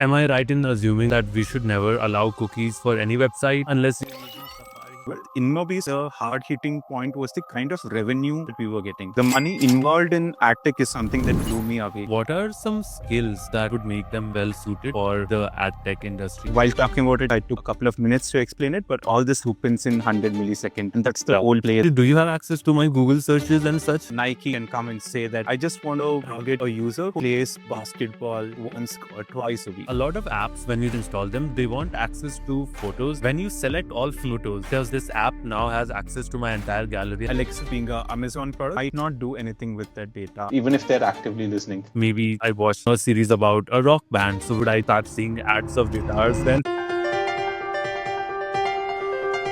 Am I right in assuming that we should never allow cookies for any website unless you're using Safari? Well, InMobi's hard hitting point was the kind of revenue that we were getting. The money involved in AdTech is something that blew me away. What are some skills that would make them well suited for the ad tech industry? While talking about it, I took a couple of minutes to explain it, but all this happens in 100 milliseconds, and that's the whole play. Do you have access to my Google searches and such? Nike can come and say that I just want to target a user who plays basketball once or twice a week. A lot of apps, when you install them, they want access to photos. When you select all photos, does this app now has access to my entire gallery? Alexa being an Amazon product, I not do anything with that data, even if they're actively listening. Maybe I watched a series about a rock band, so would I start seeing ads of guitars then?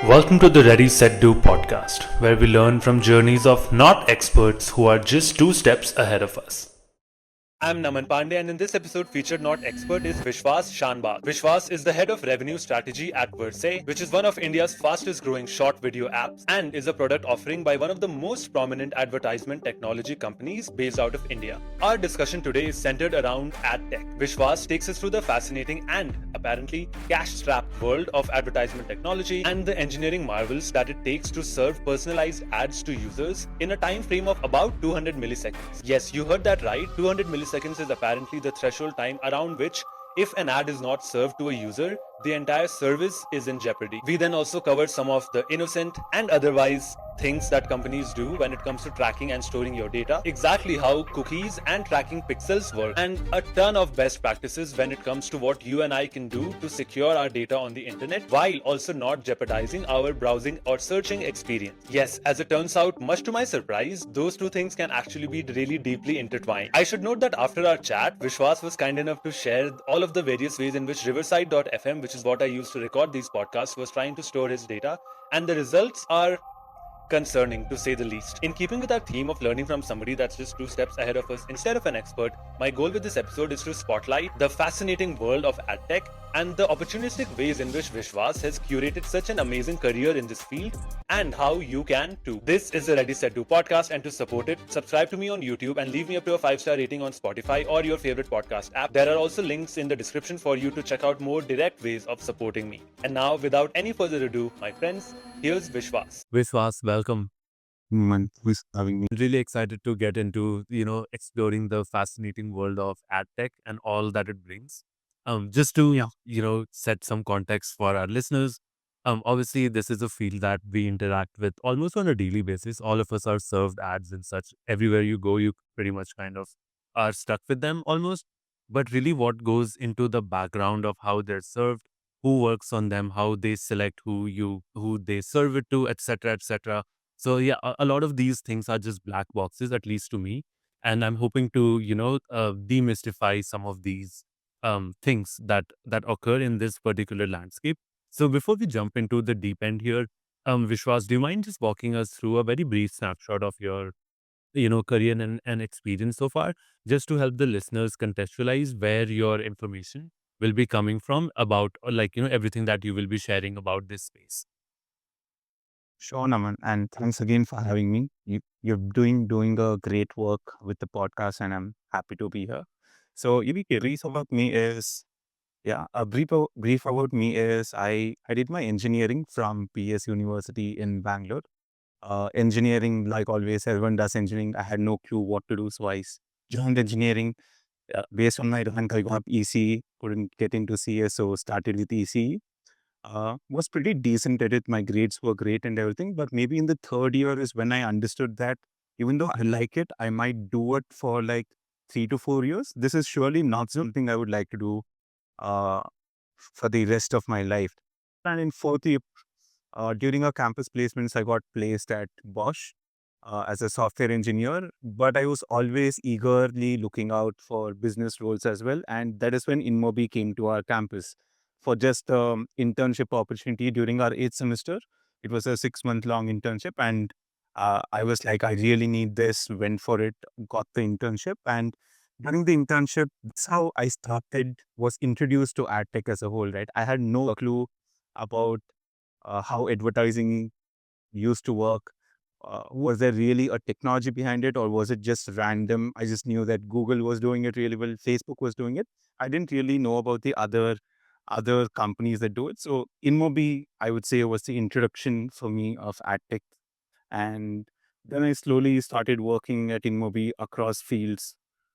Welcome to the Ready Set Do podcast, where we learn from journeys of not experts who are just 2 steps ahead of us. I'm Naman Pandey, and in this episode, featured not expert is Vishwas Shanbag. Vishwas is the head of revenue strategy at Verse, which is one of India's fastest growing short video apps and is a product offering by one of the most prominent advertisement technology companies based out of India. Our discussion today is centered around AdTech. Vishwas takes us through the fascinating and apparently cash-strapped world of advertisement technology and the engineering marvels that it takes to serve personalized ads to users in a time frame of about 200 milliseconds. Yes, you heard that right. 200 milliseconds is apparently the threshold time around which, if an ad is not served to a user, the entire service is in jeopardy. We then also cover some of the innocent and otherwise things that companies do when it comes to tracking and storing your data, exactly how cookies and tracking pixels work, and a ton of best practices when it comes to what you and I can do to secure our data on the internet while also not jeopardizing our browsing or searching experience. Yes, as it turns out, much to my surprise, those two things can actually be really deeply intertwined. I should note that after our chat, Vishwas was kind enough to share all of the various ways in which Riverside.fm, which is what I use to record these podcasts, was trying to store his data, and the results are concerning, to say the least. In keeping with our theme of learning from somebody that's just 2 steps ahead of us instead of an expert, my goal with this episode is to spotlight the fascinating world of AdTech and the opportunistic ways in which Vishwas has curated such an amazing career in this field, and how you can too. This is the Ready Set Do podcast, and to support it, subscribe to me on YouTube and leave me up to a 5-star rating on Spotify or your favorite podcast app. There are also links in the description for you to check out more direct ways of supporting me. And now, without any further ado, my friends, here's Vishwas. Vishwas, welcome. Who's having me? Really excited to get into, exploring the fascinating world of ad tech and all that it brings. Just to, set some context for our listeners. Obviously, this is a field that we interact with almost on a daily basis. All of us are served ads and such. Everywhere you go, you pretty much kind of are stuck with them almost. But really, what goes into the background of how they're served, who works on them, how they select who they serve it to, etc., etc. So yeah, a lot of these things are just black boxes, at least to me. And I'm hoping to, demystify some of these things that occur in this particular landscape. So before we jump into the deep end here, Vishwas, do you mind just walking us through a very brief snapshot of your, career and experience so far, just to help the listeners contextualize where your information will be coming from about, everything that you will be sharing about this space. Sure, Naman, and thanks again for having me. You're doing a great work with the podcast, and I'm happy to be here. So, a brief about me is brief about me is I did my engineering from PS University in Bangalore. Engineering, like always, everyone does engineering. I had no clue what to do, so joined engineering. Based on my rank, I got EC. Couldn't get into CS, so started with EC. Was pretty decent at it. My grades were great and everything. But maybe in the third year is when I understood that even though I like it, I might do it for like 3 to 4 years. This is surely not something I would like to do uh, for the rest of my life. And in fourth year, during our campus placements, I got placed at Bosch as a software engineer. But I was always eagerly looking out for business roles as well. And that is when InMobi came to our campus for just internship opportunity during our 8th semester. It was a 6-month long internship, and I was like, I really need this. Went for it, got the internship, and during the internship, that's how I was introduced to ad tech as a whole. Right, I had no clue about how advertising used to work. Was there really a technology behind it, or was it just random? I just knew that Google was doing it really well, Facebook was doing it. I didn't really know about the other companies that do it. So InMobi, I would say, was the introduction for me of AdTech. And then I slowly started working at InMobi across fields.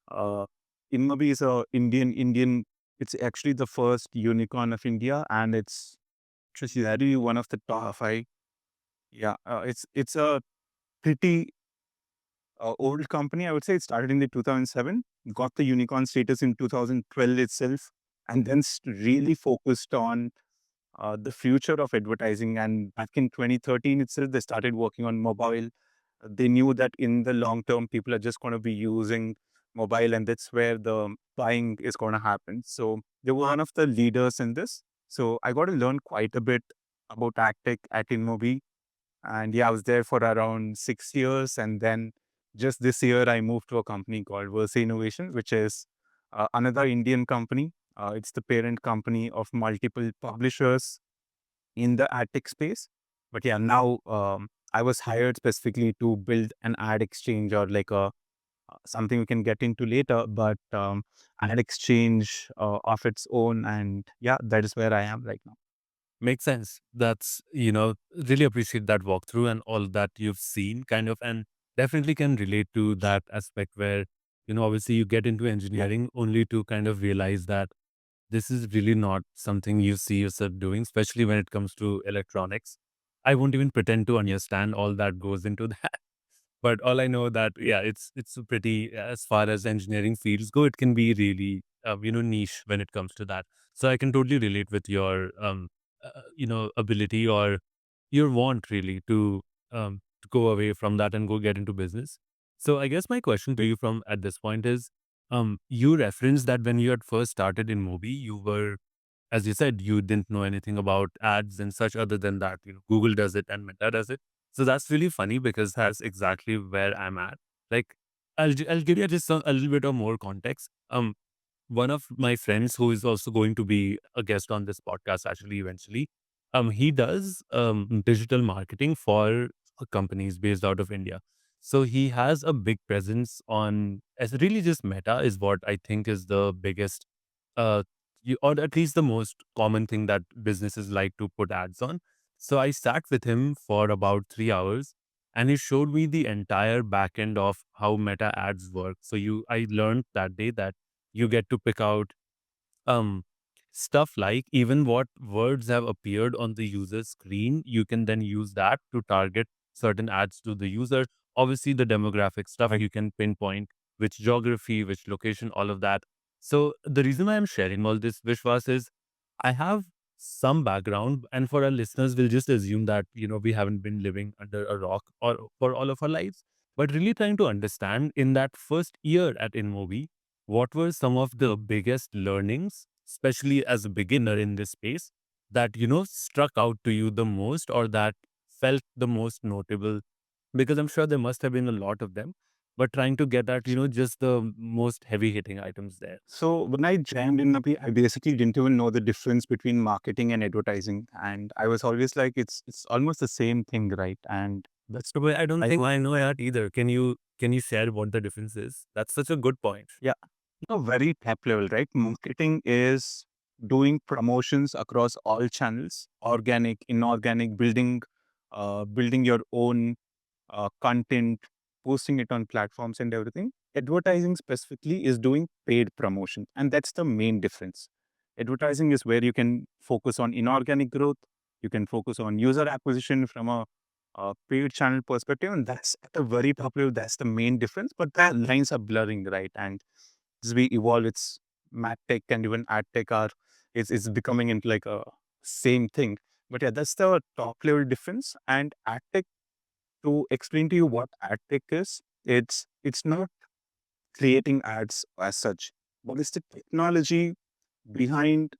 Uh, InMobi is a Indian. It's actually the first unicorn of India, and it's actually one of the top five. Yeah, it's a pretty old company. I would say it started in the 2007, got the unicorn status in 2012 itself, and then really focused on the future of advertising. And back in 2013 itself, they started working on mobile. They knew that in the long term, people are just going to be using mobile, and that's where the buying is going to happen. So they were one of the leaders in this. So I got to learn quite a bit about AgTech at InMobi. And yeah, I was there for around 6 years. And then just this year, I moved to a company called Versa Innovation, which is another Indian company. It's the parent company of multiple publishers in the ad tech space. But yeah, now I was hired specifically to build an ad exchange, or like a something we can get into later, but ad exchange of its own. And yeah, that is where I am right now. Makes sense. That's, really appreciate that walkthrough and all that you've seen, kind of, and definitely can relate to that aspect where, obviously you get into Yeah. engineering only to kind of realize that this is really not something you see yourself doing, especially when it comes to electronics. I won't even pretend to understand all that goes into that. But all I know that, yeah, it's a pretty, as far as engineering fields go, it can be really, niche when it comes to that. So I can totally relate with your, ability or your want really to go away from that and go get into business. So I guess my question to you from at this point is, you referenced that when you had first started in Mobi, you were, as you said, you didn't know anything about ads and such other than that, Google does it and Meta does it. So that's really funny because that's exactly where I'm at. Like, I'll give you just a little bit of more context. One of my friends who is also going to be a guest on this podcast actually eventually, he does digital marketing for companies based out of India. So he has a big presence on, as really just Meta is what I think is the biggest, uh, or at least the most common thing that businesses like to put ads on. So I sat with him for about 3 hours and he showed me the entire back end of how Meta ads work. So I learned that day that you get to pick out um, stuff like even what words have appeared on the user's screen. You can then use that to target certain ads to the user. Obviously, the demographic stuff you can pinpoint which geography, which location, all of that. So the reason why I'm sharing all this, Vishwas, is I have some background, and for our listeners, we'll just assume that we haven't been living under a rock or for all of our lives, but really trying to understand in that first year at InMobi, what were some of the biggest learnings, especially as a beginner in this space, that struck out to you the most or that felt the most notable? Because I'm sure there must have been a lot of them, but trying to get at just the most heavy hitting items there. So when I joined in Napi, I basically didn't even know the difference between marketing and advertising. And I was always like, it's almost the same thing, right? And that's So, but I don't I think I know that either. Can you share what the difference is? That's such a good point. yeah, very top level, right? Marketing is doing promotions across all channels, organic, inorganic, building your own content, posting it on platforms and everything. Advertising specifically is doing paid promotion, and that's the main difference. Advertising is where you can focus on inorganic growth, you can focus on user acquisition from a paid channel perspective, and that's at a very top level. That's the main difference, but the lines are blurring, right? And as we evolve, it's mad tech and even ad tech are it's becoming into like a same thing. But yeah, that's the top level difference. And ad tech, to explain to you what ad tech is, it's not creating ads as such, but it's the technology behind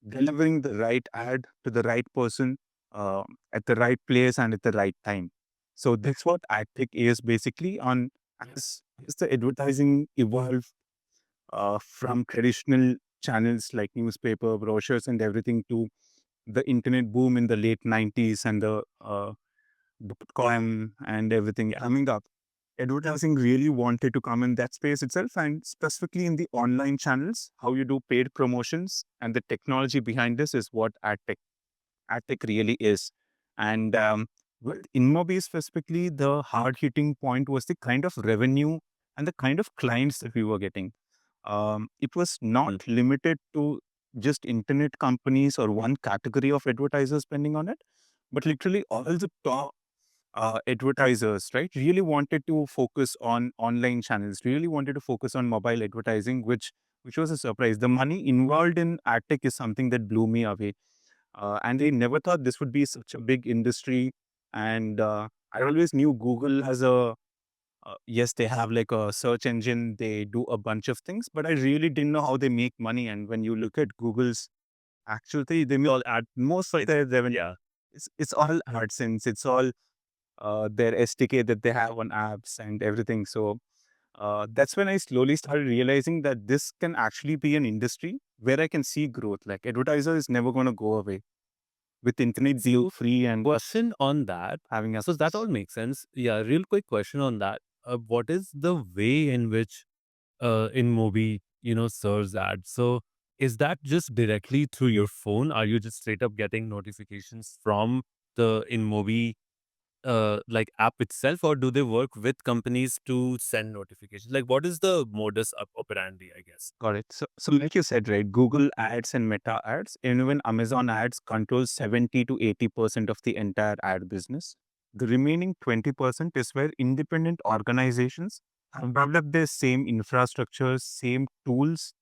delivering the right ad to the right person at the right place and at the right time. So that's what ad tech is basically. On as the advertising evolve from traditional channels like newspaper, brochures, and everything to the internet boom in the late 90s and the the Bitcoin and everything coming up, advertising really wanted to come in that space itself, and specifically in the online channels, how you do paid promotions and the technology behind this is what AdTech really is. And with InMobi specifically, the hard hitting point was the kind of revenue and the kind of clients that we were getting. It was not limited to just internet companies or one category of advertisers spending on it, but literally all the top advertisers, right, really wanted to focus on online channels, really wanted to focus on mobile advertising, which was a surprise. The money involved in AdTech is something that blew me away, and I never thought this would be such a big industry. And I always knew Google has a yes, they have like a search engine, they do a bunch of things, but I really didn't know how they make money. And when you look at Google's actually, they make all ad most of their revenue. Yeah. It's all AdSense. It's all their SDK that they have on apps and everything. So that's when I slowly started realizing that this can actually be an industry where I can see growth. Like advertiser is never going to go away with internet being free and Question on that. having a So that all makes sense. Yeah, real quick question on that. What is the way in which InMobi, serves ads? So is that just directly through your phone? Are you just straight up getting notifications from the InMobi like app itself, or do they work with companies to send notifications? Like, what is the modus operandi, I guess? got it. So like you said, right, Google ads and Meta ads, and even Amazon ads controls 70 to 80% of the entire ad business. The remaining 20% is where independent organizations have developed their same infrastructure, same tools,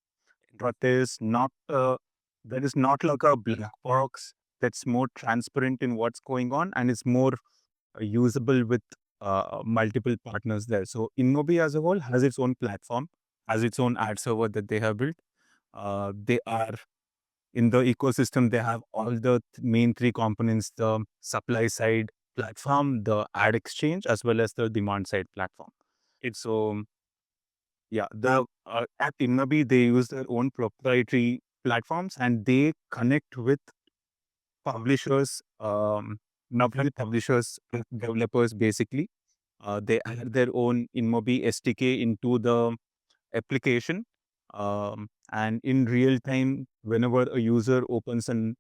but there is not like a black box that's more transparent in what's going on, and it's more usable with multiple partners there. So InMobi as a whole has its own platform, has its own ad server that they have built. They are in the ecosystem. They have all the main three components: the supply side platform, the ad exchange, as well as the demand side platform. It's so yeah, the at InMobi they use their own proprietary platforms and they connect with publishers, not really publishers, developers basically. They add their own InMobi SDK into the application. And in real time, whenever a user opens and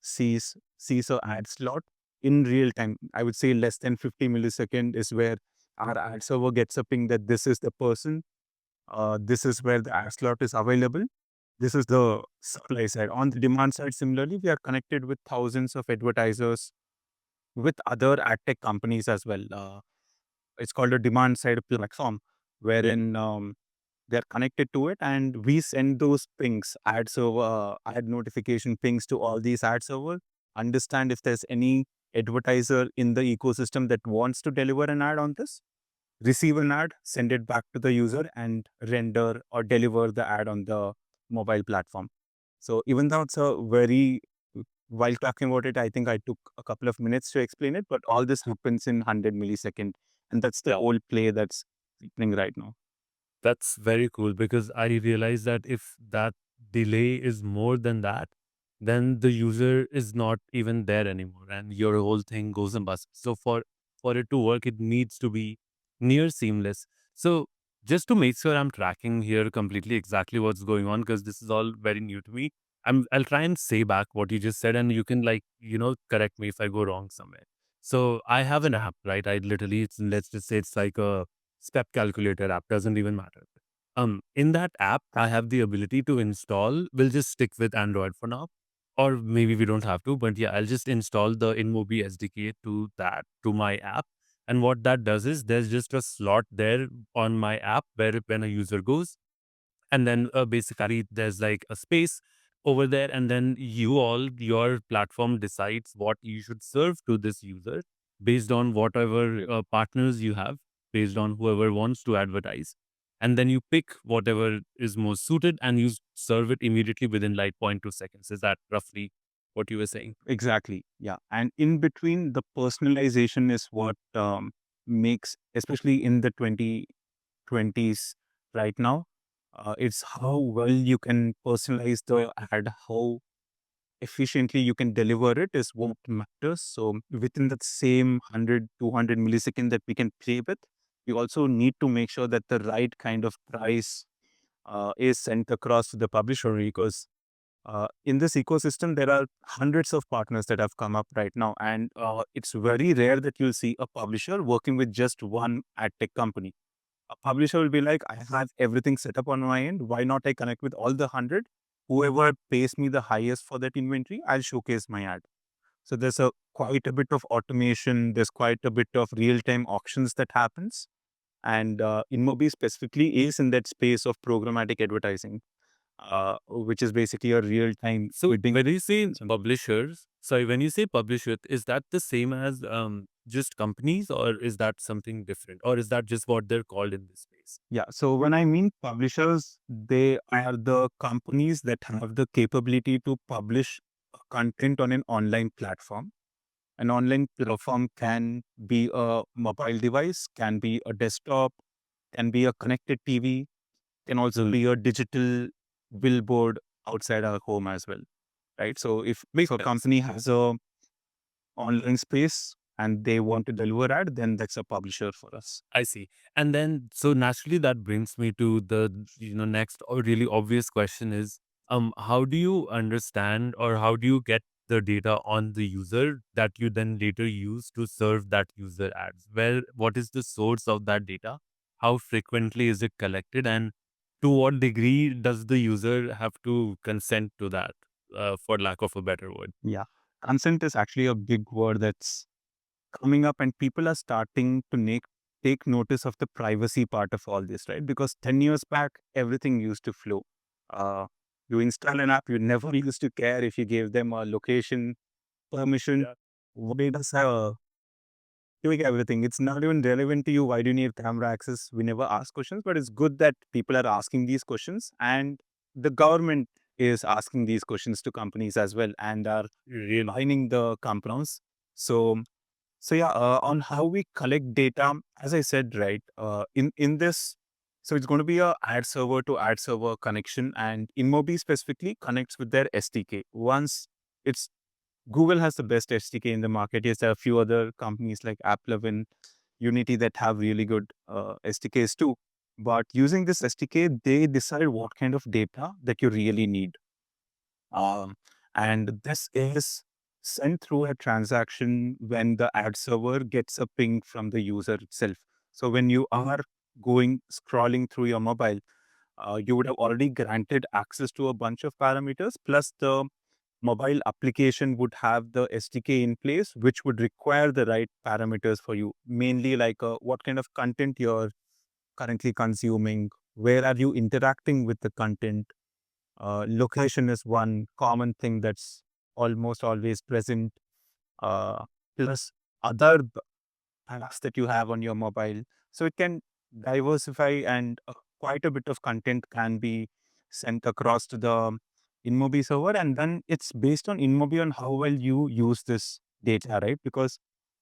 sees a ad slot, in real time, I would say less than 50 millisecond is where our ad server gets a ping that this is the person, this is where the ad slot is available. This is the supply side. On the demand side, similarly, we are connected with thousands of advertisers with other ad tech companies as well. It's called a demand side platform, wherein they're connected to it, and we send those pings, ad server, ad notification pings to all these ad servers. Understand if there's any advertiser in the ecosystem that wants to deliver an ad on this, receive an ad, send it back to the user, and render or deliver the ad on the mobile platform. So even though it's a very while talking about it, I think I took a couple of minutes to explain it, but all this happens in 100 millisecond, and that's the whole play that's happening right now. That's very cool because I realize that if that delay is more than that, then the user is not even there anymore and your whole thing goes and bust. So for it to work, it needs to be near seamless. So just to make sure I'm tracking here completely exactly what's going on, because this is all very new to me. I'll try and say back what you just said and you can like, correct me if I go wrong somewhere. So I have an app, right? I literally let's just say it's like a step calculator app, doesn't even matter. In that app, I have the ability to install. We'll just stick with Android for now, or maybe we don't have to. But yeah, I'll just install the InMobi SDK to my app. And what that does is there's just a slot there on my app where when a user goes, and then basically there's like a space over there, and then your platform decides what you should serve to this user based on whatever partners you have, based on whoever wants to advertise, and then you pick whatever is most suited and you serve it immediately within like 0.2 seconds. Is that roughly what you were saying? Exactly. Yeah. And in between, the personalization is what makes, especially in the 2020s right now, it's how well you can personalize the ad, how efficiently you can deliver it is what matters. So within that same 100, 200 millisecond that we can play with, we also need to make sure that the right kind of price is sent across to the publisher, because in this ecosystem, there are hundreds of partners that have come up right now. And it's very rare that you'll see a publisher working with just one ad tech company. A publisher will be like, I have everything set up on my end. Why not I connect with all the 100? Whoever pays me the highest for that inventory, I'll showcase my ad. So there's a quite a bit of automation. There's quite a bit of real-time auctions that happens. And InMobi specifically is in that space of programmatic advertising, which is basically a real-time So bidding. when you say publishers, sorry, when you say publisher, is that the same as just companies, or is that something different, or is that just what they're called in this space? Yeah. So when I mean publishers, they are the companies that have the capability to publish content on an online platform. An online platform can be a mobile device, can be a desktop, can be a connected TV, can also be a digital billboard outside our home as well, right? So if a Makes sense. company has a online space and they want to deliver ad, then that's a publisher for us. I see. And then, so naturally, that brings me to the next or really obvious question is, how do you understand, or how do you get the data on the user that you then later use to serve that user ads? What is the source of that data? How frequently is it collected, and to what degree does the user have to consent to that, for lack of a better word? Yeah. Consent is actually a big word that's coming up, and people are starting to take notice of the privacy part of all this, right? Because 10 years back, everything used to flow. Uh, you install an app, you never used to care if you gave them a location, permission, Yeah. data, doing everything. It's not even relevant to you. Why do you need camera access? We never ask questions, but it's good that people are asking these questions, and the government is asking these questions to companies as well, and are Really? lining the compounds. So yeah, on how we collect data, as I said, right, in this, so it's going to be a ad server to ad server connection, and InMobi specifically connects with their SDK. Once it's Google has the best SDK in the market. Yes, there are a few other companies like AppLovin, Unity that have really good SDKs too. But using this SDK, they decide what kind of data that you really need. Um, and this is sent through a transaction when the ad server gets a ping from the user itself. So when you are scrolling through your mobile, you would have already granted access to a bunch of parameters, plus the mobile application would have the SDK in place, which would require the right parameters for you, mainly like what kind of content you're currently consuming, where are you interacting with the content. Location is one common thing that's almost always present, uh, plus other apps that you have on your mobile. So it can diversify, and quite a bit of content can be sent across to the InMobi server. And then it's based on InMobi on how well you use this data, right? Because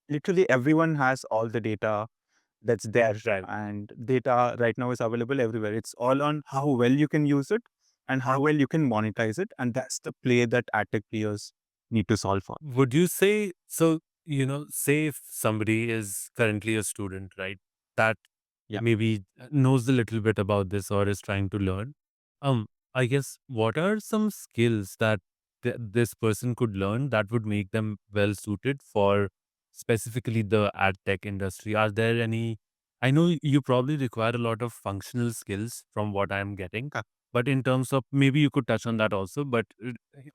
literally everyone has all the data that's there, Right. and data right now is available everywhere. It's all on how well you can use it and how well you can monetize it. And that's the play that AdTech players need to solve for. Would you say so? Say if somebody is currently a student, right? That Yeah. maybe knows a little bit about this or is trying to learn. Um, I guess what are some skills that this person could learn that would make them well suited for specifically the ad tech industry? Are there any? I know you probably require a lot of functional skills from what I'm getting, Okay. but in terms of, maybe you could touch on that also, but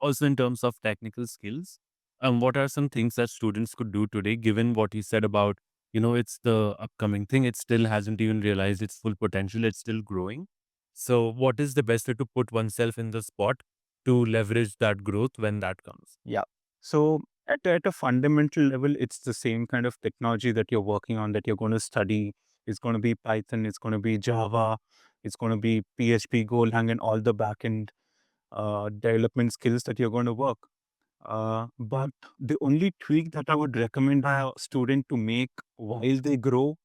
also in terms of technical skills, what are some things that students could do today, given what you said about, it's the upcoming thing. It still hasn't even realized its full potential. It's still growing. So what is the best way to put oneself in the spot to leverage that growth when that comes? Yeah. So at a fundamental level, it's the same kind of technology that you're working on, that you're going to study. It's going to be Python, it's going to be Java, it's going to be PHP, Golang, and all the backend development skills that you're going to work. But the only tweak that I would recommend a student to make while they grow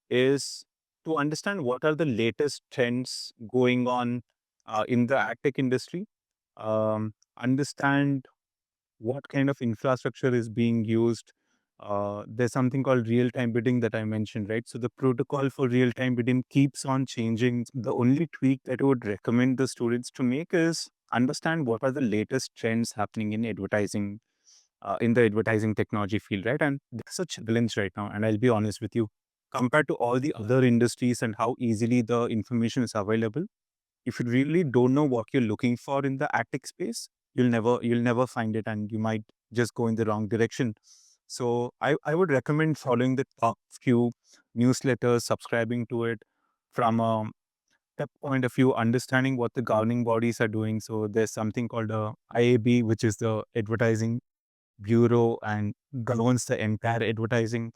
is to understand what are the latest trends going on in the ad tech industry. Understand what kind of infrastructure is being used. There's something called real-time bidding that I mentioned, right? So the protocol for real-time bidding keeps on changing. The only tweak that I would recommend the students to make is understand what are the latest trends happening in advertising, in the advertising technology field, right? And that's a challenge right now. And I'll be honest with you, compared to all the other industries and how easily the information is available, if you really don't know what you're looking for in the AdTech space, you'll never find it, and you might just go in the wrong direction. So I would recommend following the top few newsletters, subscribing to it from a that point of view, understanding what the governing bodies are doing. So there's something called IAB, which is the Advertising Bureau and governs the entire advertising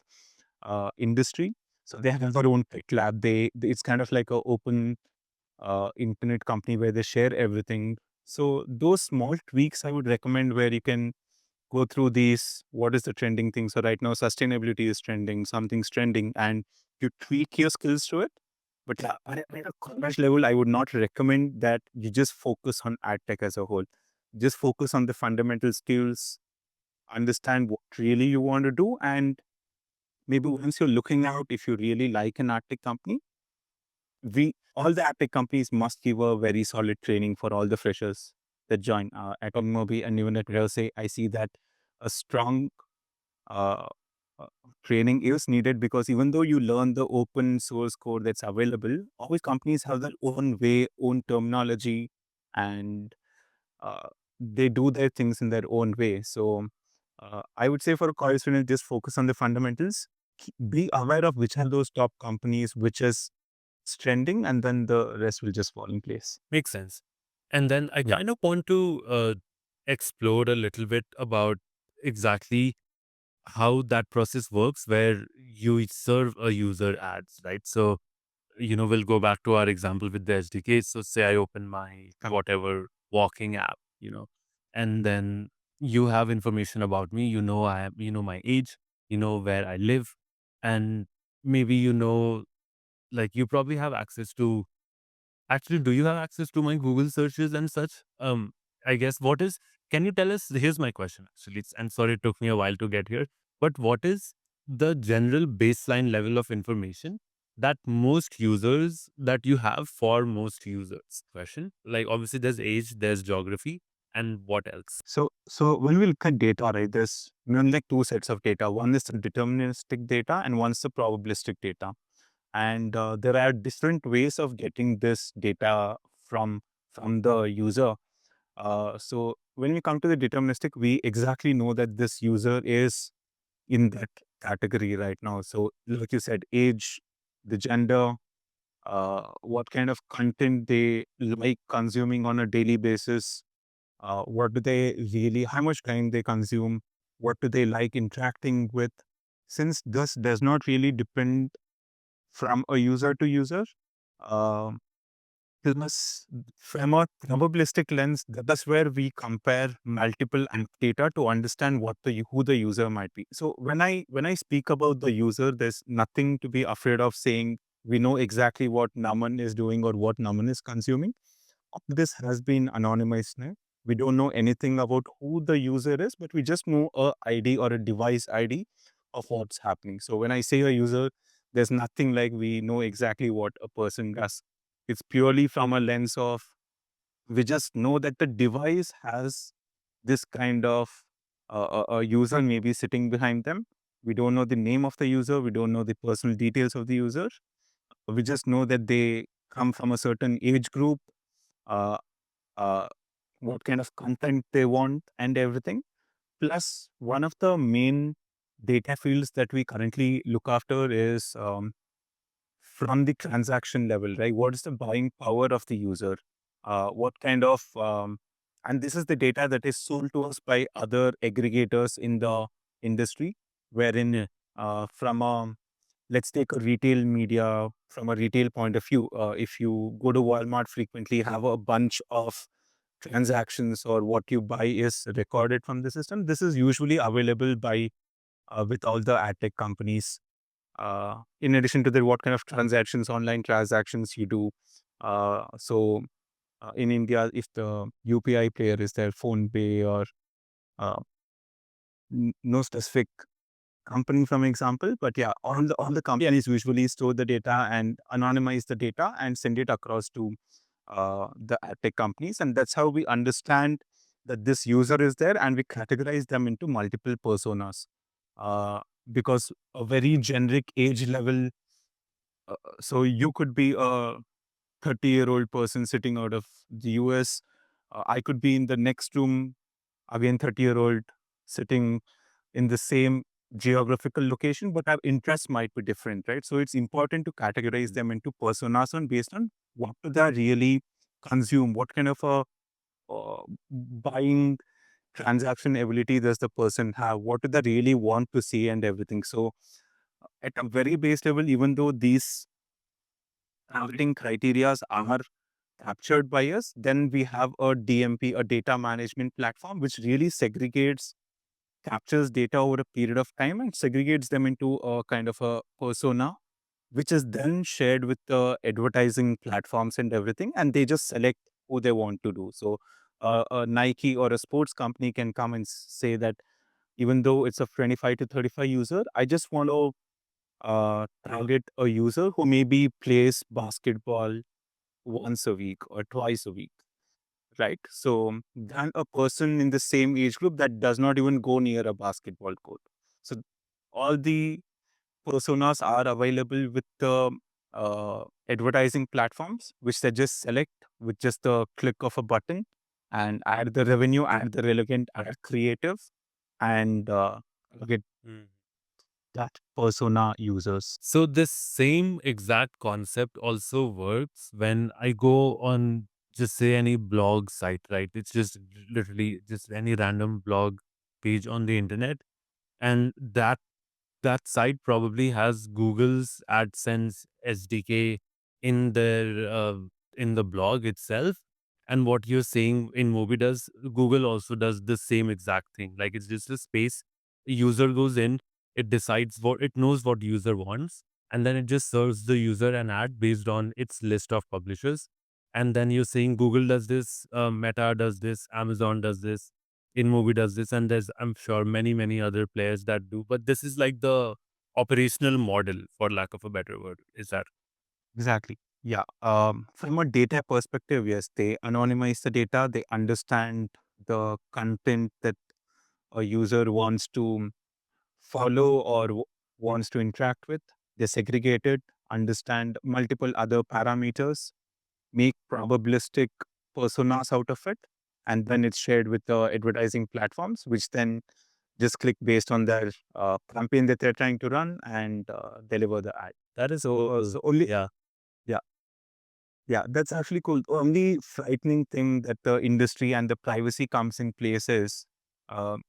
industry. So they have their own tech lab. It's kind of like a open internet company where they share everything. So those small tweaks I would recommend, where you can go through these. What is the trending thing? So right now, sustainability is trending. Something's trending, and you tweak your skills to it. But yeah, at a college level, I would not recommend that you just focus on ad tech as a whole. Just focus on the fundamental skills, understand what really you want to do, and maybe once you're looking out, if you really like an ad tech company, we all the ad tech companies must give a very solid training for all the freshers that join at InMobi and even at Relse. I see that a strong uh, uh, training is needed, because even though you learn the open source code that's available, always companies have their own way, own terminology, and uh, they do their things in their own way. So I would say for a college student, just focus on the fundamentals. Be aware of which are those top companies, which is trending, and then the rest will just fall in place. Makes sense. And then I Yeah. kind of want to explore a little bit about exactly how that process works, where you serve a user ads, right? So, we'll go back to our example with the SDK. So, say I open my whatever walking app, and then you have information about me. My age, where I live, and maybe like you probably have access to. Actually, do you have access to my Google searches and such? I guess can you tell us? Here's my question actually. And sorry, it took me a while to get here. But what is the general baseline level of information that most users that you have for most users? Question. Like obviously there's age, there's geography, and what else? So when we look at data, right, there's like two sets of data. One is the deterministic data, and one's the probabilistic data. And there are different ways of getting this data from the user. So when we come to the deterministic, we exactly know that this user is in that category right now. So like you said, age, the gender, what kind of content they like consuming on a daily basis, what do they really, how much time they consume, what do they like interacting with. Since this does not really depend from a user to user, um, plus from a probabilistic lens, that's where we compare multiple data to understand who the user might be. So when I speak about the user, there's nothing to be afraid of saying we know exactly what Naman is doing or what Naman is consuming. This has been anonymized now. We don't know anything about who the user is, but we just know a ID or a device ID of what's happening. So when I say a user, there's nothing like we know exactly what a person does. It's purely from a lens of, we just know that the device has this kind of a user maybe sitting behind them. We don't know the name of the user. We don't know the personal details of the user. We just know that they come from a certain age group, uh, uh, what kind of content they want, and everything. Plus, one of the main data fields that we currently look after is from the transaction level, right? What is the buying power of the user? What kind of, and this is the data that is sold to us by other aggregators in the industry, wherein Yeah. from a, let's take a retail media, from a retail point of view, if you go to Walmart frequently, have a bunch of transactions or what you buy is recorded from the system. This is usually available by with all the ad tech companies. In addition to that, what kind of transactions, online transactions you do. In India, if the UPI player is there, phone pay or no specific company from example, but yeah, all the companies usually store the data and anonymize the data and send it across to the ad tech companies, and that's how we understand that this user is there, and we categorize them into multiple personas. Uh, because a very generic age level, so you could be a 30-year-old person sitting out of the US. I could be in the next room, again 30-year-old sitting in the same geographical location, but our interests might be different, right? So it's important to categorize them into personas and based on what do they really consume, what kind of a buying transaction ability does the person have, what do they really want to see and everything. So at a very base level, even though these targeting criterias are captured by us, then we have a DMP, a data management platform, which really segregates, captures data over a period of time and segregates them into a kind of a persona, which is then shared with the advertising platforms and everything, and they just select who they want to do. So a Nike or a sports company can come and say that even though it's a 25 to 35 user, I just want to target a user who maybe plays basketball once a week or twice a week, right? So than a person in the same age group that does not even go near a basketball court. So all the personas are available with the advertising platforms, which they just select with just the click of a button and add the revenue, add the relevant ad creative, and get Mm. that persona users. So this same exact concept also works when I go on just say any blog site, right? It's just literally just any random blog page on the internet, and that site probably has Google's AdSense SDK in their in the blog itself. And what you're saying InMobi does, Google also does the same exact thing. Like it's just a space. User goes in, it decides what it knows what user wants, and then it just serves the user an ad based on its list of publishers. And then you're saying Google does this, Meta does this, Amazon does this, InMobi does this, and there's I'm sure many other players that do. But this is like the operational model, for lack of a better word. Is that Exactly. Yeah. From a data perspective, yes, they anonymize the data. They understand the content that a user wants to follow or wants to interact with. They segregate it, understand multiple other parameters, make probabilistic personas out of it, and then it's shared with the advertising platforms, which then just click based on their campaign that they're trying to run and deliver the ad. that is So, cool? so only Yeah. yeah, yeah, that's actually cool. Only frightening thing that the industry and the privacy comes in place is,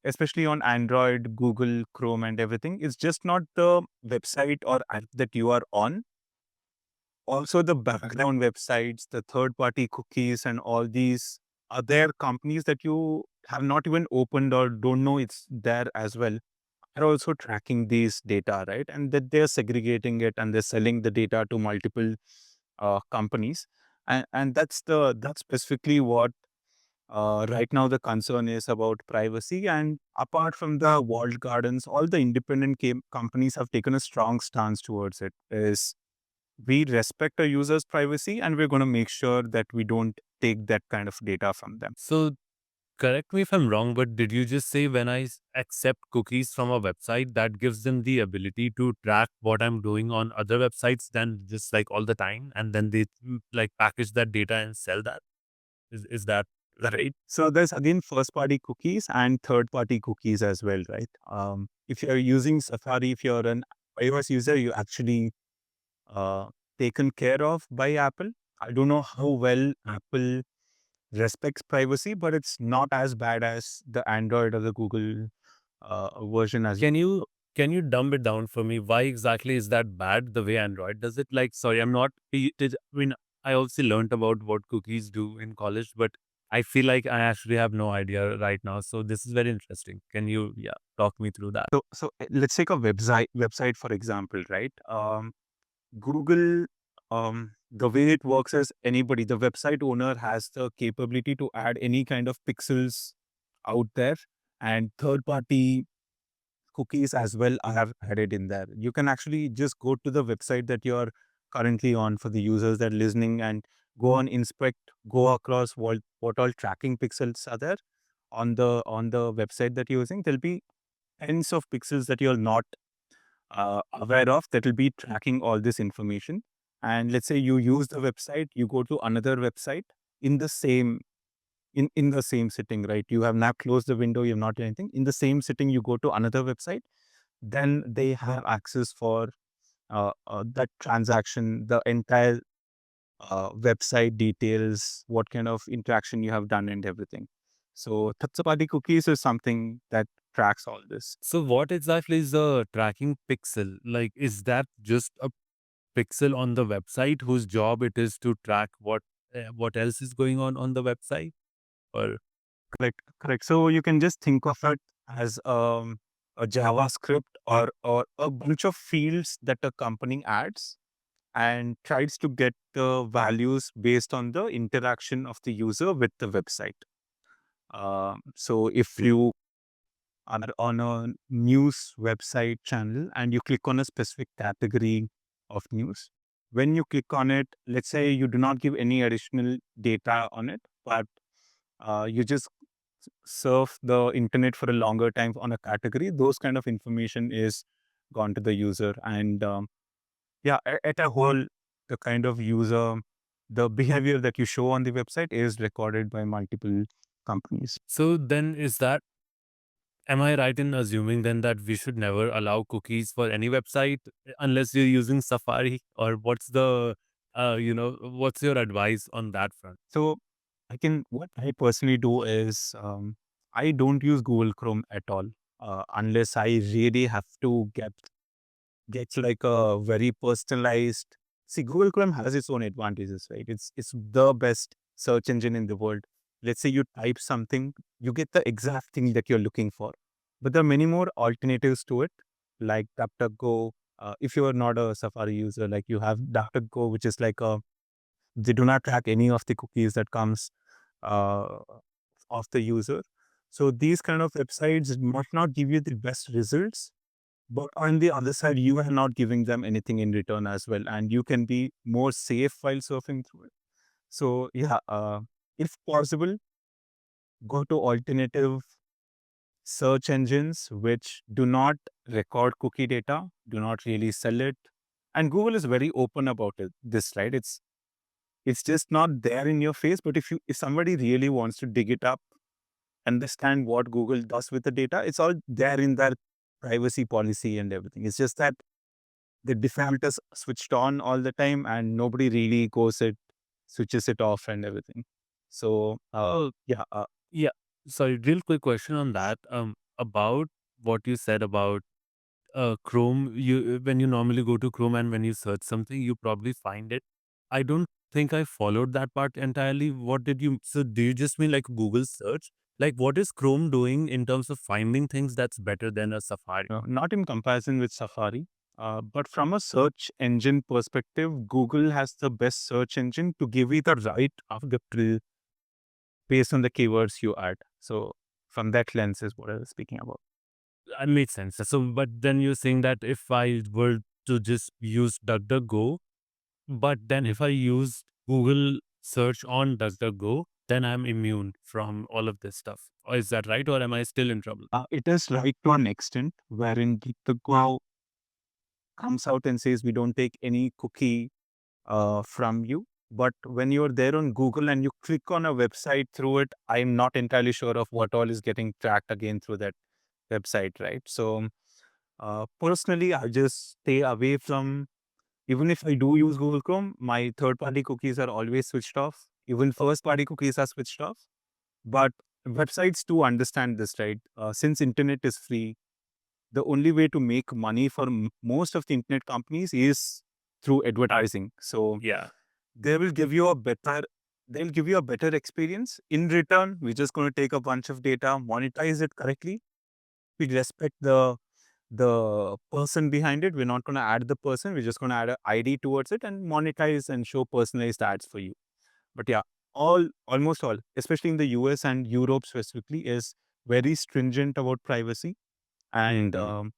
especially on Android, Google, Chrome, and everything. It's just not the website or app that you are on, also the background websites, the third party cookies, and all these other companies that you have not even opened or don't know it's there as well are also tracking these data, right? And that they're segregating it and they're selling the data to multiple companies. And that's specifically what right now the concern is about privacy. And apart from the walled gardens, all the independent companies have taken a strong stance towards it. Is we respect our users' privacy and we're going to make sure that we don't take that kind of data from them. So correct me if I'm wrong, but did you just say when accept cookies from a website, that gives them the ability to track what I'm doing on other websites than just like all the time, and then they like package that data and sell that? Is that right? So there's again first party cookies and third party cookies as well, right? If you're using Safari, if you're an iOS user, you actually uh, taken care of by Apple. I don't know how well Apple respects privacy, but it's not as bad as the Android or the Google version as. Can you dumb it down for me? Why exactly is that bad the way Android does it? Like, sorry, I'm not. I mean, I obviously learned about what cookies do in college, but I feel like I actually have no idea right now. So this is very interesting. Can you, yeah, talk me through that? So let's take a website for example, right? Google, the way it works is anybody, the website owner has the capability to add any kind of pixels out there, and third party cookies as well are added in there. You can actually just go to the website that you're currently on for the users that are listening and go on inspect, go across what all tracking pixels are there on the website that you're using. There'll be tens of pixels that you're not aware of that will be tracking all this information. And let's say you use the website, you go to another website in the same in the same sitting, right? You have now closed the window, you have not done anything. In the same sitting, you go to another website, then they have access for that transaction, the entire website details, what kind of interaction you have done and everything. So third-party cookies is something that tracks all this. So what exactly is the tracking pixel? Like, is that just a pixel on the website whose job it is to track what else is going on the website? Or Correct, correct. So you can just think of it as a JavaScript or a bunch of fields that a company adds and tries to get the values based on the interaction of the user with the website. So if you are on a news website channel and you click on a specific category of news, when you click on it, let's say you do not give any additional data on it, but you just surf the internet for a longer time on a category, those kind of information is gone to the user. And yeah, at a whole, the kind of user, the behavior that you show on the website is recorded by multiple companies. so then is that am I right in assuming then that we should never allow cookies for any website unless you're using Safari? Or what's the what's your advice on that front? So what I personally do is, I don't use Google Chrome at all, unless I really have to get like a very personalized. See, Google Chrome has its own advantages, right? It's the best search engine in the world. Let's say you type something, you get the exact thing that you're looking for. But there are many more alternatives to it, like DuckDuckGo. If you are not a Safari user, like you have DuckDuckGo, which is like they do not track any of the cookies that comes uh, of the user. So these kind of websites might not give you the best results, but on the other side, you are not giving them anything in return as well, and you can be more safe while surfing through it. So yeah, if possible, go to alternative search engines which do not record cookie data, do not really sell it, and Google is very open about it. This right, it's just not there in your face. But if somebody really wants to dig it up, understand what Google does with the data, it's all there in their privacy policy and everything. It's just that the default is switched on all the time and nobody really switches it off and everything. So Oh, yeah, yeah. Sorry, real quick question on that. About what you said about Chrome. You when you normally go to Chrome and when you search something, you probably find it. I don't think I followed that part entirely. What did you? So do you just mean like Google search? Like what is Chrome doing in terms of finding things that's better than a Safari? not in comparison with Safari, but from a search engine perspective, Google has the best search engine to give you the right of the pill based on the keywords you add. So from that lens is what I was speaking about. That makes sense. So, but then you're saying that if I were to just use DuckDuckGo, but then if I use Google search on DuckDuckGo, then I'm immune from all of this stuff. Or is that right? Or am I still in trouble? It is right to an extent wherein the Go comes out and says we don't take any cookie from you. But when you're there on Google and you click on a website through it, I'm not entirely sure of what all is getting tracked again through that website, right? So personally, I just stay away from, even if I do use Google Chrome, my third party cookies are always switched off. Even first party cookies are switched off. But websites do understand this, right? Since internet is free, the only way to make money for most of the internet companies is through advertising. So Yeah. they will give you a better they'll give you a better experience. In return, we're just going to take a bunch of data, monetize it correctly. We respect the person behind it. We're not going to add the person. We're just going to add an ID towards it and monetize and show personalized ads for you. But yeah, almost all, especially in the US and Europe specifically, is very stringent about privacy. And Mhm.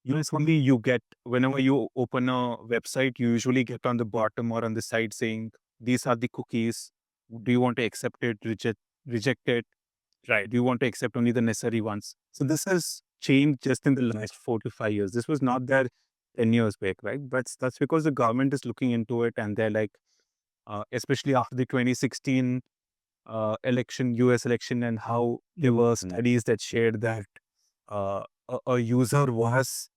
usually you get, whenever you open a website, you usually get on the bottom or on the side saying, these are the cookies. Do you want to accept it, reject it? Right. Do you want to accept only the necessary ones? So this has changed just in the last 4 to 5 years. This was not there 10 years back, right? But that's because the government is looking into it, and they're like, especially after the 2016 election, US election, and how there were studies that shared that a user was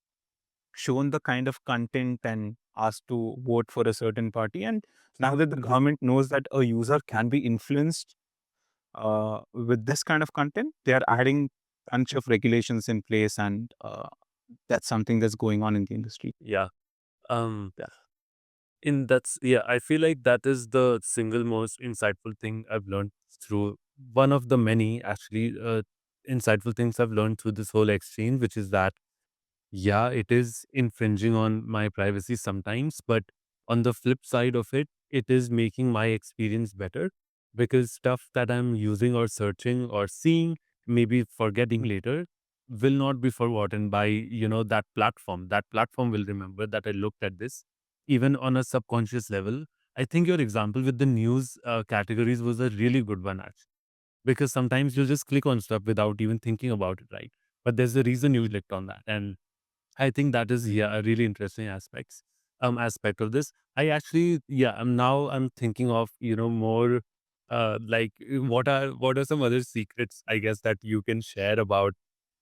shown the kind of content and asked to vote for a certain party. And now that the government knows that a user can be influenced with this kind of content, they are adding bunch of regulations in place, and that's something that's going on in the industry. Yeah. Um, Yeah. in that's yeah, I feel like that is the single most insightful thing I've learned through one of the many actually insightful things I've learned through this whole exchange, which is that yeah, it is infringing on my privacy sometimes, but on the flip side of it, it is making my experience better because stuff that I'm using or searching or seeing, maybe forgetting later, will not be forgotten by, that platform. That platform will remember that I looked at this, even on a subconscious level. I think your example with the news categories was a really good one, actually, because sometimes you just click on stuff without even thinking about it, right? But there's a reason you clicked on that. And I think that is a really interesting aspect of this. I actually I'm thinking of more like what are some other secrets I guess that you can share about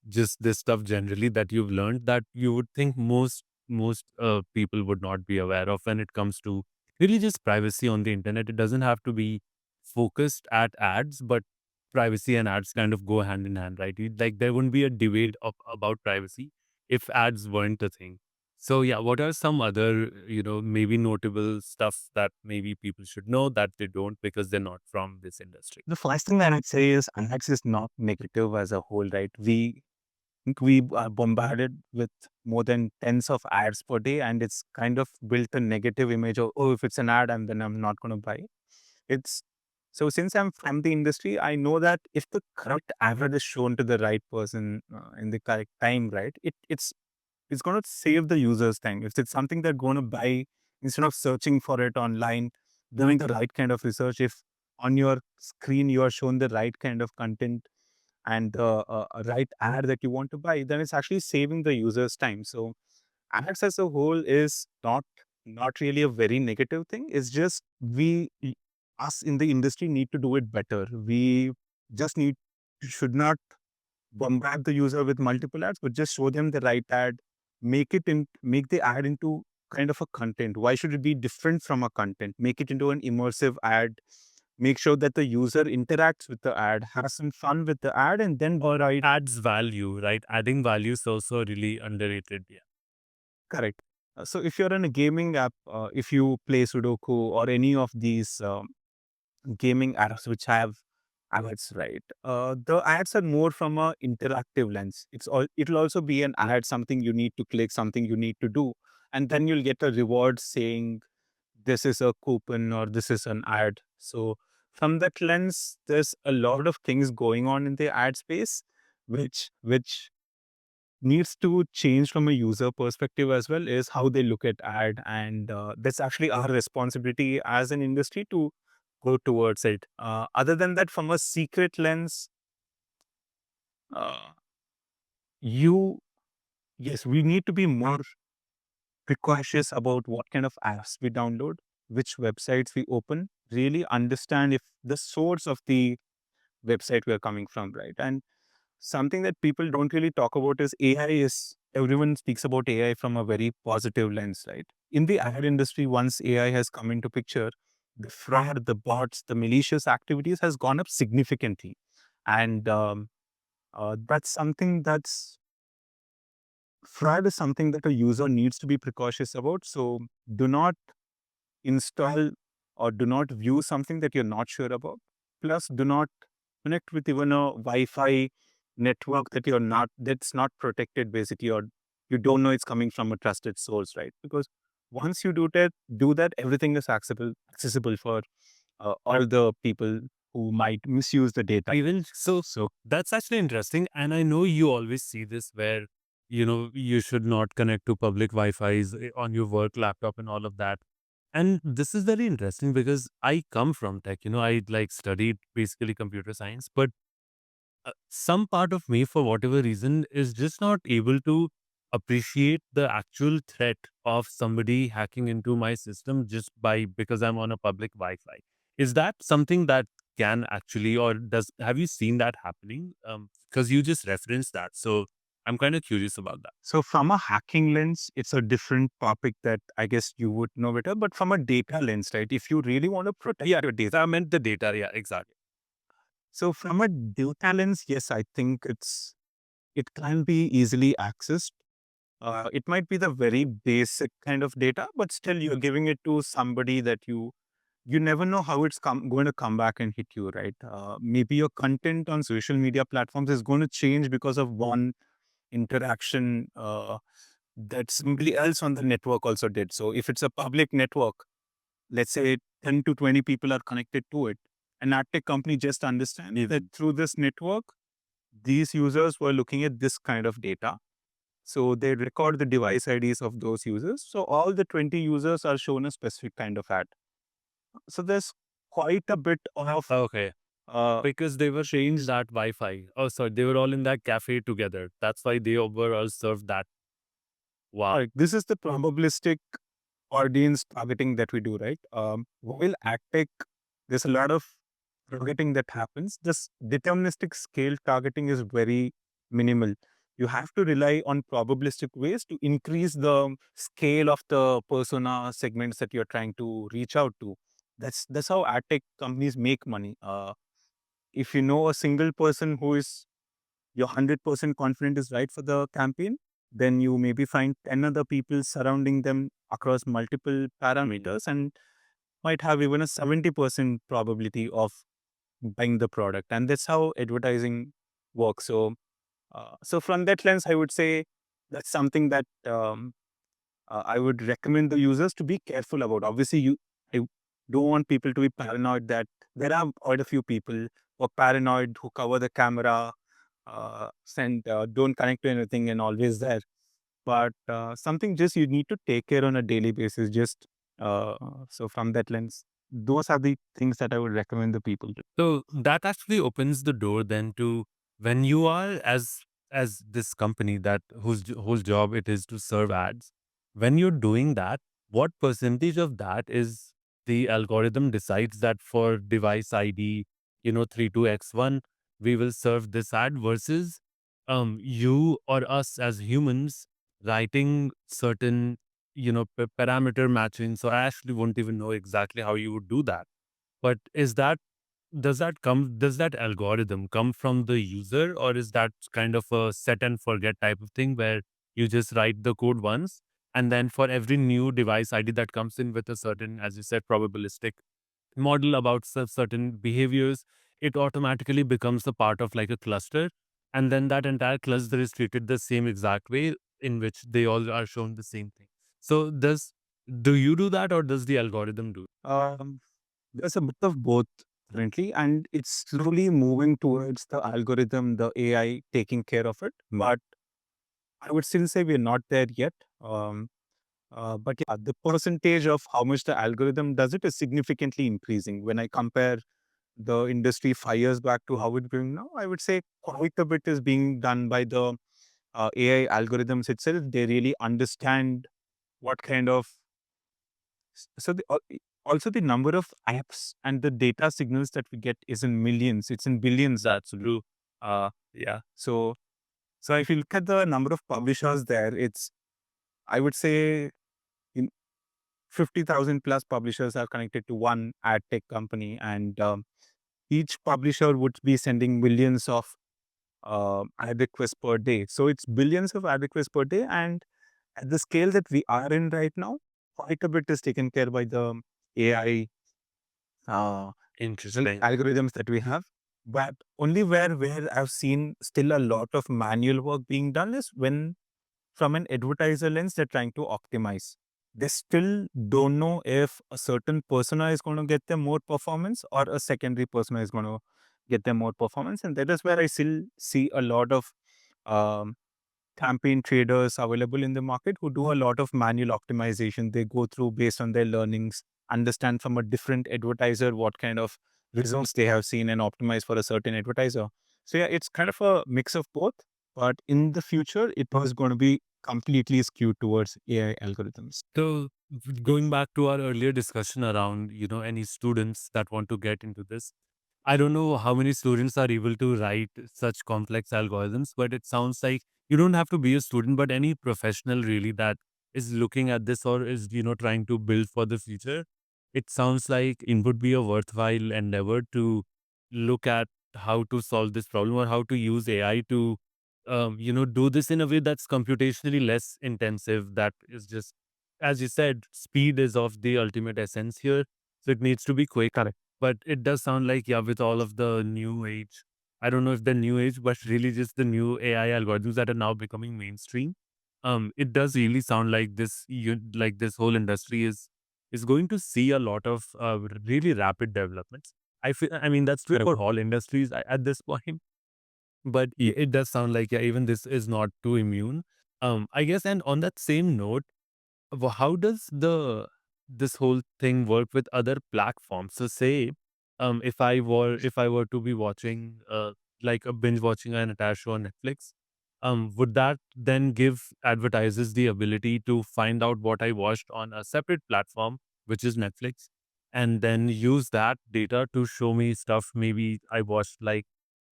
just this stuff generally that you've learned that you would think most people would not be aware of when it comes to really just privacy on the internet. It doesn't have to be focused at ads, but privacy and ads kind of go hand in hand, right? Like there wouldn't be a debate about privacy if ads weren't a thing. So yeah, what are some other maybe notable stuff that maybe people should know that they don't because they're not from this industry? The first thing that I'd say is Anax is not negative as a whole, right? We are bombarded with more than tens of ads per day, and it's kind of built a negative image of, oh, if it's an ad, and then I'm not going to buy. It's so since I'm from the industry, I know that if the correct advert is shown to the right person in the correct time, right, it's going to save the user's time. If it's something they're going to buy, instead of searching for it online, doing the right kind of research, if on your screen you are shown the right kind of content and the right ad that you want to buy, then it's actually saving the user's time. So ads as a whole is not really a very negative thing. It's just us in the industry need to do it better. We just should not bombard the user with multiple ads, but just show them the right ad, make the ad into kind of a content. Why should it be different from a content? Make it into an immersive ad. Make sure that the user interacts with the ad, has some fun with the ad, and then Or it adds value, right? Adding value is also really underrated. Yeah. correct. So if you're in a gaming app, if you play Sudoku or any of these gaming apps which have ads, right? The ads are more from a interactive lens. It'll also be an ad, something you need to click, something you need to do, and then you'll get a reward saying this is a coupon or this is an ad. So from that lens, there's a lot of things going on in the ad space, which needs to change from a user perspective as well, is how they look at ad, and that's actually our responsibility as an industry to go towards it. Other than that, from a secret lens, uh, you yes, we need to be more precautious about what kind of apps we download, which websites we open, really understand if the source of the website we're coming from, right? And something that people don't really talk about is AI. Is everyone speaks about AI from a very positive lens, right? In the ad industry, once AI has come into picture, the fraud, the bots, the malicious activities has gone up significantly, and that's something that's fraud is something that a user needs to be precautious about. So do not install or do not view something that you're not sure about. Plus, do not connect with even a Wi-Fi network that's not protected basically, or you don't know it's coming from a trusted source, right? Because once you do that, everything is accessible for all the people who might misuse the data. Even so, So that's actually interesting. And I know you always see this where, you should not connect to public Wi-Fi's on your work laptop and all of that. And this is very interesting because I come from tech, I like studied basically computer science, but some part of me, for whatever reason, is just not able to appreciate the actual threat of somebody hacking into my system just by because I'm on a public Wi-Fi. Is that something that can actually, or does have you seen that happening? Because you just referenced that, so I'm kind of curious about that. So from a hacking lens, it's a different topic that I guess you would know better. But from a data lens, right? If you really want to protect Yeah, your data, I meant the data. Yeah, exactly. so from a data lens, yes, I think it can be easily accessed. It might be the very basic kind of data, but still you're giving it to somebody that you never know how it's going to come back and hit you, right? Maybe your content on social media platforms is going to change because of one interaction that somebody else on the network also did. So if it's a public network, let's say 10 to 20 people are connected to it, an ad tech company just understands that through this network, these users were looking at this kind of data. So they record the device IDs of those users. So all the 20 users are shown a specific kind of ad. So there's quite a bit of Okay. uh, Because they were changed that Wi-Fi. Oh, sorry, they were all in that cafe together. That's why they were all served that. Wow. this is the probabilistic audience targeting that we do, right? While AdTech, there's a lot of targeting that happens. This deterministic scale targeting is very minimal. You have to rely on probabilistic ways to increase the scale of the persona segments that you're trying to reach out to. That's how AdTech companies make money. If you know a single person who is you're 100% confident is right for the campaign, then you maybe find 10 other people surrounding them across multiple parameters and might have even a 70% probability of buying the product. And that's how advertising works. So from that lens, I would say that's something that I would recommend the users to be careful about. Obviously, I don't want people to be paranoid that there are quite a few people who are paranoid who cover the camera, send don't connect to anything and always there. But something just you need to take care on a daily basis. Just uh, so from that lens, those are the things that I would recommend the people to. So that actually opens the door then to when you are as this company that whose job it is to serve ads. When you're doing that, what percentage of that is the algorithm decides that for device ID, 32x1, we will serve this ad versus you or us as humans writing certain parameter matching. So I actually won't even know exactly how you would do that. But does that algorithm come from the user, or is that kind of a set and forget type of thing where you just write the code once and then for every new device ID that comes in with a certain, as you said, probabilistic model about certain behaviors, it automatically becomes a part of like a cluster, and then that entire cluster is treated the same exact way in which they all are shown the same thing. So do you do that, or does the algorithm do? There's a bit of both currently, and it's slowly moving towards the algorithm, the AI taking care of it. But I would still say we're not there yet. But yeah, the percentage of how much the algorithm does it is significantly increasing. When I compare the industry 5 years back to how it's doing now, I would say quite a bit is being done by the AI algorithms itself. They really understand what kind of so also the number of apps and the data signals that we get is in millions. It's in billions. That's true. Yeah. So if you look at the number of publishers there, it's I would say in 50,000 plus publishers are connected to one ad tech company, and each publisher would be sending millions of ad requests per day. So it's billions of ad requests per day, and at the scale that we are in right now, quite a bit is taken care by the AI Interesting. algorithms that we have. But only where I've seen still a lot of manual work being done is when from an advertiser lens they're trying to optimize. they still don't know if a certain persona is going to get them more performance or a secondary persona is going to get them more performance. And that is where I still see a lot of um, campaign traders available in the market who do a lot of manual optimization. They go through based on their learnings, understand from a different advertiser what kind of results they have seen and optimize for a certain advertiser. So yeah, it's kind of a mix of both. But in the future, it was going to be completely skewed towards AI algorithms. So going back to our earlier discussion around, any students that want to get into this, I don't know how many students are able to write such complex algorithms, but it sounds like you don't have to be a student, but any professional really that is looking at this or is, trying to build for the future. It sounds like it would be a worthwhile endeavor to look at how to solve this problem or how to use AI to, do this in a way that's computationally less intensive. That is just, as you said, speed is of the ultimate essence here. So it needs to be quick. Correct. But it does sound like, yeah, with all of the new age, I don't know if the new age, but really just the new AI algorithms that are now becoming mainstream. It does really sound like like this whole industry is going to see a lot of really rapid developments. I mean, that's true Correct. for all industries at this point. But it does sound like, yeah, even this is not too immune. I guess, and on that same note, how does this whole thing work with other platforms? So say, if I were to be watching like a binge watching an entire show on Netflix, would that then give advertisers the ability to find out what I watched on a separate platform, which is Netflix, and then use that data to show me stuff maybe I watched, like,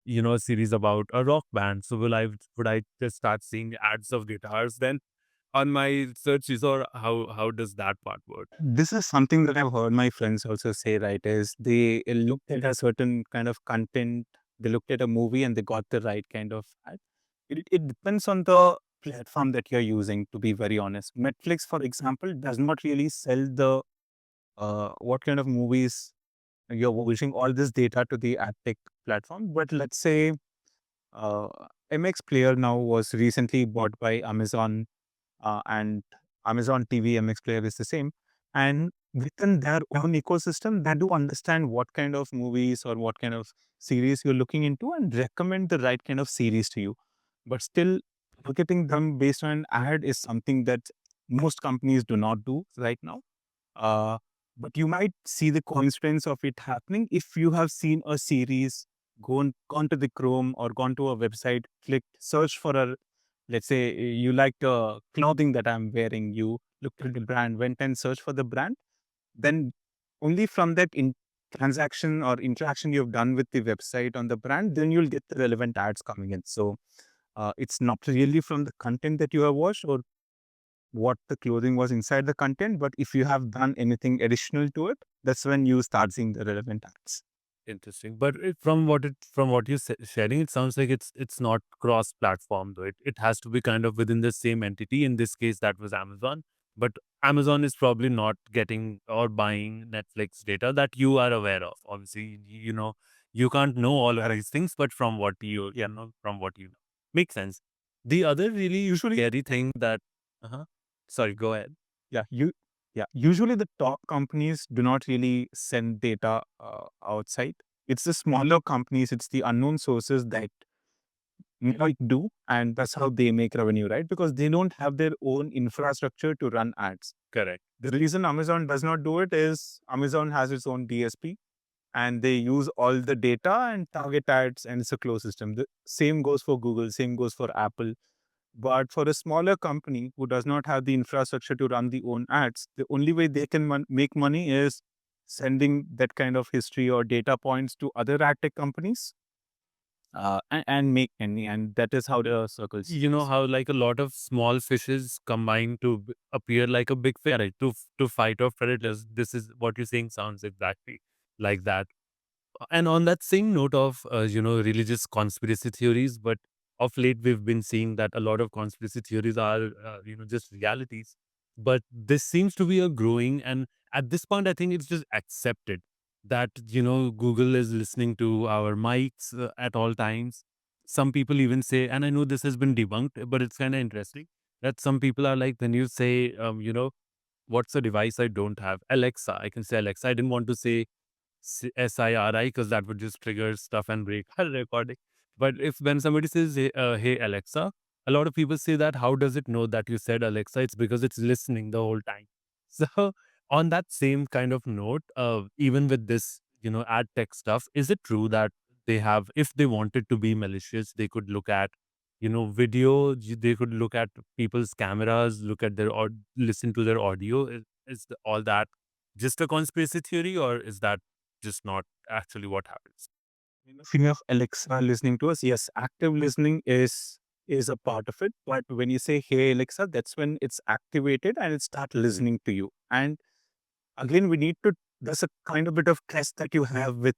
a series about a rock band. So would I just start seeing ads of guitars then on my searches, or how does that part work? This is something that I've heard my friends also say, right? Is they looked at a certain kind of content, they looked at a movie and they got the right kind of ad. It depends on the platform that you're using, to be very honest. Netflix, for example, does not really sell the what kind of movies you're watching, all this data to the AdTech platform. But let's say uh, MX Player now was recently bought by Amazon, and Amazon TV MX Player is the same. And within their own ecosystem, they do understand what kind of movies or what kind of series you're looking into and recommend the right kind of series to you. But still, targeting them based on an ad is something that most companies do not do right now. Uh, but you might see the coincidence of it happening if you have seen a series, gone to the Chrome or gone to a website, clicked search for a, let's say you like the clothing that I'm wearing, you looked at the brand, went and searched for the brand, then only from that transaction or interaction you've done with the website on the brand, then you'll get the relevant ads coming in. So it's not really from the content that you have watched or what the clothing was inside the content, but if you have done anything additional to it, that's when you start seeing the relevant ads. Interesting. But from what you're sharing, it sounds like it's not cross-platform though. It has to be kind of within the same entity. In this case, that was Amazon. But Amazon is probably not getting or buying Netflix data that you are aware of. Obviously, you can't know all of these things, but from what you know, makes sense. The other really usually scary thing that, uh-huh. Sorry, go ahead. Yeah, usually the top companies do not really send data outside. It's the smaller companies, it's the unknown sources that might do, and that's how they make revenue, right? Because they don't have their own infrastructure to run ads. Correct. The reason Amazon does not do it is Amazon has its own DSP and they use all the data and target ads, and it's a closed system. The same goes for Google, same goes for Apple. But for a smaller company who does not have the infrastructure to run the own ads, the only way they can make money is sending that kind of history or data points to other ad tech companies, and make money. And that is how the circle You know spins. how, like, a lot of small fishes combine to appear like a big fish, right? To fight off predators. This is what you're saying, sounds exactly like that. And on that same note of religious conspiracy theories, but of late we've been seeing that a lot of conspiracy theories are just realities. But this seems to be a growing, and at this point I think it's just accepted that Google is listening to our mics at all times. Some people even say, and I know this has been debunked, but it's kind of interesting that some people are like, when you say what's a device I don't have? Alexa. I can say Alexa. I didn't want to say SIRI because that would just trigger stuff and break our recording. But if when somebody says, hey Alexa, a lot of people say that, how does it know that you said Alexa? It's because it's listening the whole time. So on that same kind of note, even with this, ad tech stuff, is it true that they have, if they wanted to be malicious, they could look at, video, they could look at people's cameras, look at their, or listen to their audio? Is all that just a conspiracy theory, or is that just not actually what happens? Speaking of Alexa listening to us, yes, active listening is a part of it. But when you say "Hey Alexa," that's when it's activated and it starts listening to you. And again, we need to. There's a kind of bit of trust that you have with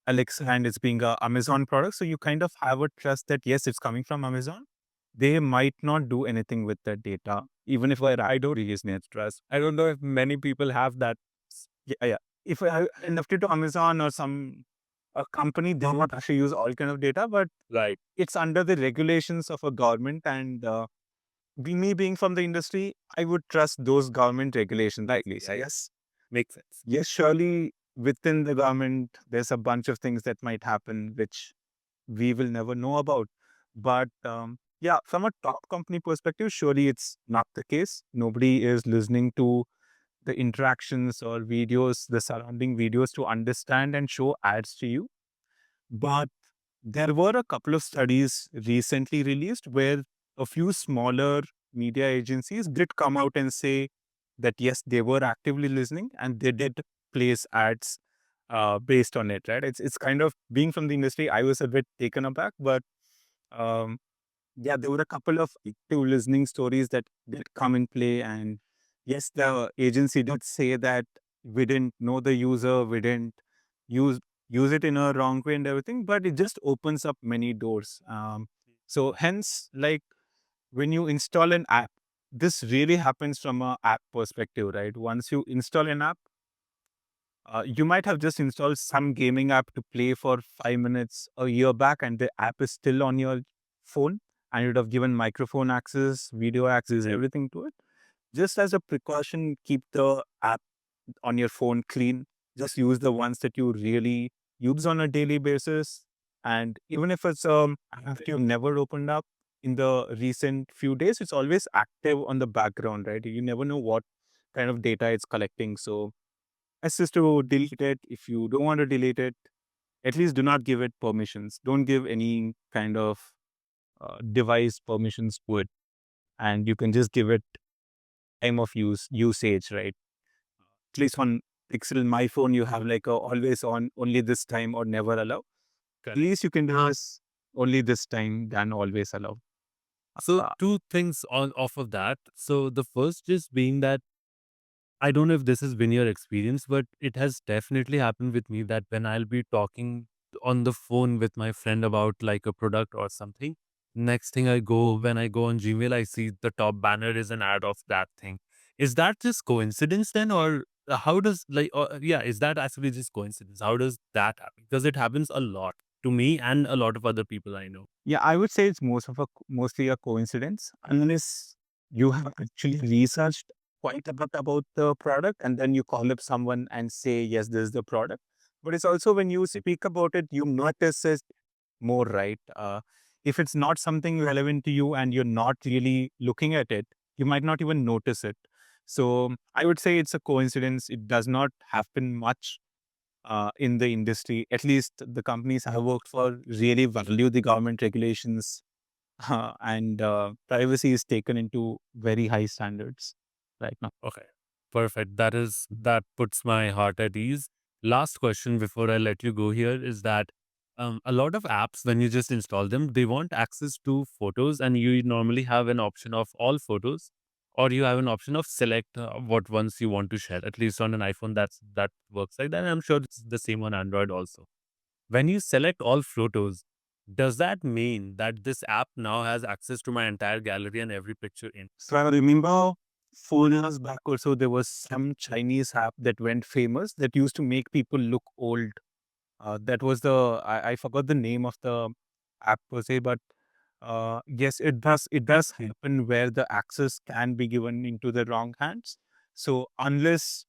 Alexa, and it's being a Amazon product, so you kind of have a trust that yes, it's coming from Amazon. They might not do anything with that data, even if I don't really need trust. I don't know if many people have that. Yeah, yeah. If I left it to Amazon or some a company, they not actually use all kind of data, but Right. it's under the regulations of a government. And me being from the industry, I would trust those government regulations. At least, yes, Makes sense. yes, surely within the government, there's a bunch of things that might happen which we will never know about. But yeah, from a top company perspective, surely it's not the case. Nobody is listening to the interactions or videos, the surrounding videos to understand and show ads to you. But there were a couple of studies recently released where a few smaller media agencies did come out and say that yes, they were actively listening and they did place ads based on it. Right? It's kind of being from the industry. I was a bit taken aback, but um, yeah, there were a couple of active listening stories that did come in play. And yes, the agency did say that we didn't know the user, we didn't use use it in a wrong way and everything, but it just opens up many doors. So hence, like when you install an app, this really happens from a app perspective, right? Once you install an app, you might have just installed some gaming app to play for 5 minutes a year back, and the app is still on your phone, and you'd have given microphone access, video access, everything to it. Just as a precaution, keep the app on your phone clean. Just use the ones that you really use on a daily basis. And even if it's app that you've never opened up in the recent few days, it's always active on the background, right? You never know what kind of data it's collecting. So assist to delete it. If you don't want to delete it, at least do not give it permissions. Don't give any kind of device permissions to it. And you can just give it time of usage, right? At least on Pixel, my phone, you have like a always on, only this time or never allow. At least you can do this only this time than always allow. So Uh, two things on off of that. So the first is being that I don't know if this has been your experience, but it has definitely happened with me that when I'll be talking on the phone with my friend about like a product or something, next thing when I go on Gmail, I see the top banner is an ad of that thing. Is that just coincidence then, or how does yeah, is that actually just coincidence? How does that happen? Because it happens a lot to me and a lot of other people I know. yeah, I would say it's mostly a coincidence unless you have actually researched quite a bit about the product and then you call up someone and say, yes, this is the product. But it's also when you speak about it, you notice it more, right? If it's not something relevant to you and you're not really looking at it, you might not even notice it. So I would say it's a coincidence. It does not happen much in the industry. At least the companies I have worked for really value the government regulations, and privacy is taken into very high standards right now. Okay. Perfect. That puts my heart at ease. Last question before I let you go here is that a lot of apps, when you just install them, they want access to photos, and you normally have an option of all photos, or you have an option of select what ones you want to share. At least on an iPhone, that works like that. And I'm sure it's the same on Android also. When you select all photos, does that mean that this app now has access to my entire gallery and every picture in? So I remember 4 years back or so, there was some Chinese app that went famous that used to make people look old. That was I forgot the name of the app per se, but yes, it does happen where the access can be given into the wrong hands. So unless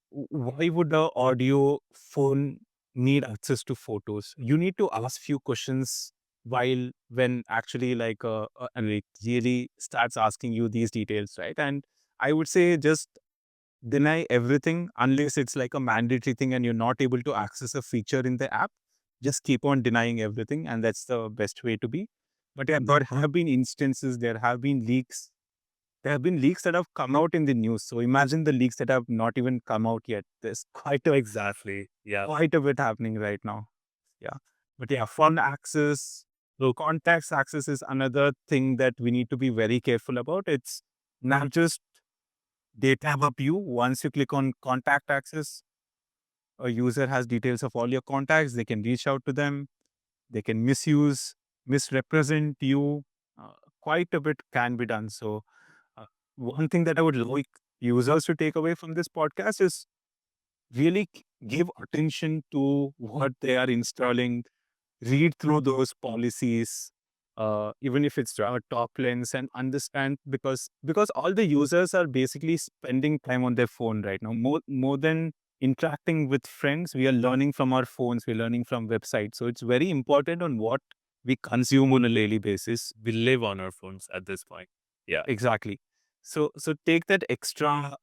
why would the audio phone need access to photos? You need to ask few questions while when actually and it really starts asking you these details, right? And I would say just deny everything unless it's like a mandatory thing and you're not able to access a feature in the app. Just keep on denying everything, and that's the best way to be. But yeah, there have been instances, there have been leaks that have come out in the news. So imagine the leaks that have not even come out yet. There's Exactly. Yeah. quite a bit happening right now. Yeah. But yeah, fund access, so contacts access is another thing that we need to be very careful about. It's not just data about you. Once you click on contact access, a user has details of all your contacts. They can reach out to them. They can misrepresent you. Uh, Quite a bit can be done. So one thing that I would like users to take away from this podcast is really give attention to what they are installing, read through those policies, even if it's top lens, and understand because all the users are basically spending time on their phone right now. More than interacting with friends, we are learning from our phones, we're learning from websites. So it's very important on what we consume on a daily basis. We live on our phones at this point. Yeah. Exactly. So take that extra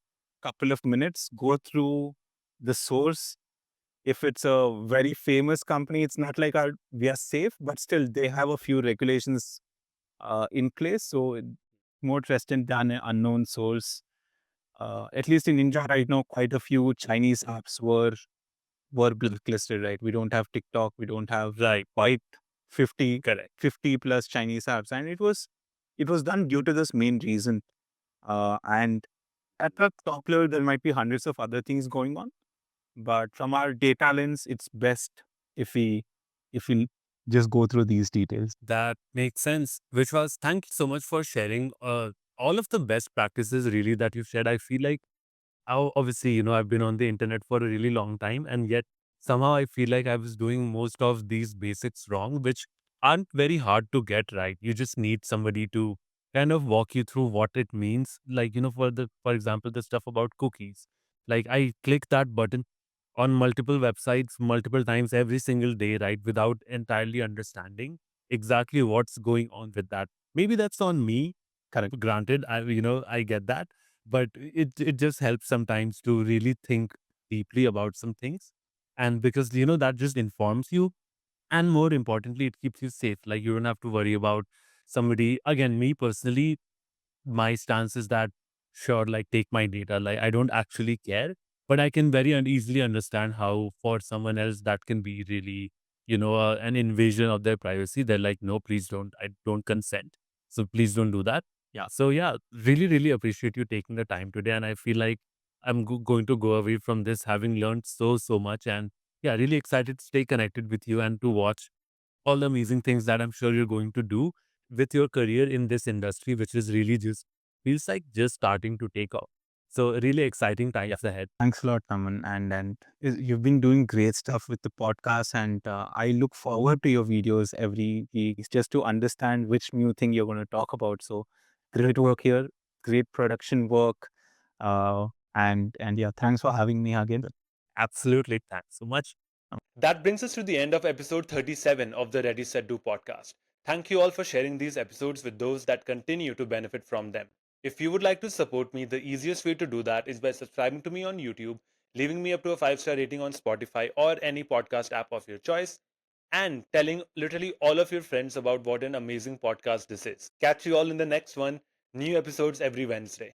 couple of minutes, go through the source. If it's a very famous company, it's not like we are safe, but still they have a few regulations in place. So more trusted than an unknown source. At least in India right now, quite a few Chinese apps were blacklisted. Right, we don't have TikTok, we don't have Right. quite 50, Correct. 50 plus Chinese apps, and it was done due to this main reason. And at the top level, there might be hundreds of other things going on, but from our data lens, it's best if we just go through these details. That makes sense. Vishwas, thank you so much for sharing all of the best practices really that you've shared. I feel like how obviously, I've been on the internet for a really long time, and yet somehow I feel like I was doing most of these basics wrong, which aren't very hard to get right. You just need somebody to kind of walk you through what it means. Like, for example, the stuff about cookies. Like I click that button on multiple websites multiple times every single day, right? Without entirely understanding exactly what's going on with that. Maybe that's on me. Correct. Granted, I get that, but it just helps sometimes to really think deeply about some things, and because that just informs you, and more importantly, it keeps you safe. Like you don't have to worry about somebody. Again, me personally, my stance is that sure, like take my data, like I don't actually care, but I can very easily understand how for someone else that can be really an invasion of their privacy. They're like, no, please don't, I don't consent, so please don't do that. Yeah, so yeah, really really appreciate you taking the time today, and I feel like I'm going to go away from this having learned so much, and yeah, really excited to stay connected with you and to watch all the amazing things that I'm sure you're going to do with your career in this industry, which is really just feels like just starting to take off. So really exciting times ahead. Thanks a lot, Naman. You've been doing great stuff with the podcast, and I look forward to your videos every week just to understand which new thing you're going to talk about. So great work here, great production work, uh, and yeah, thanks for having me again. Absolutely. Thanks so much. That brings us to the end of episode 37 of the Ready Set Do podcast. Thank you all for sharing these episodes with those that continue to benefit from them. If you would like to support me, the easiest way to do that is by subscribing to me on YouTube, leaving me up to a 5-star rating on Spotify or any podcast app of your choice, and telling literally all of your friends about what an amazing podcast this is. Catch you all in the next one. New episodes every Wednesday.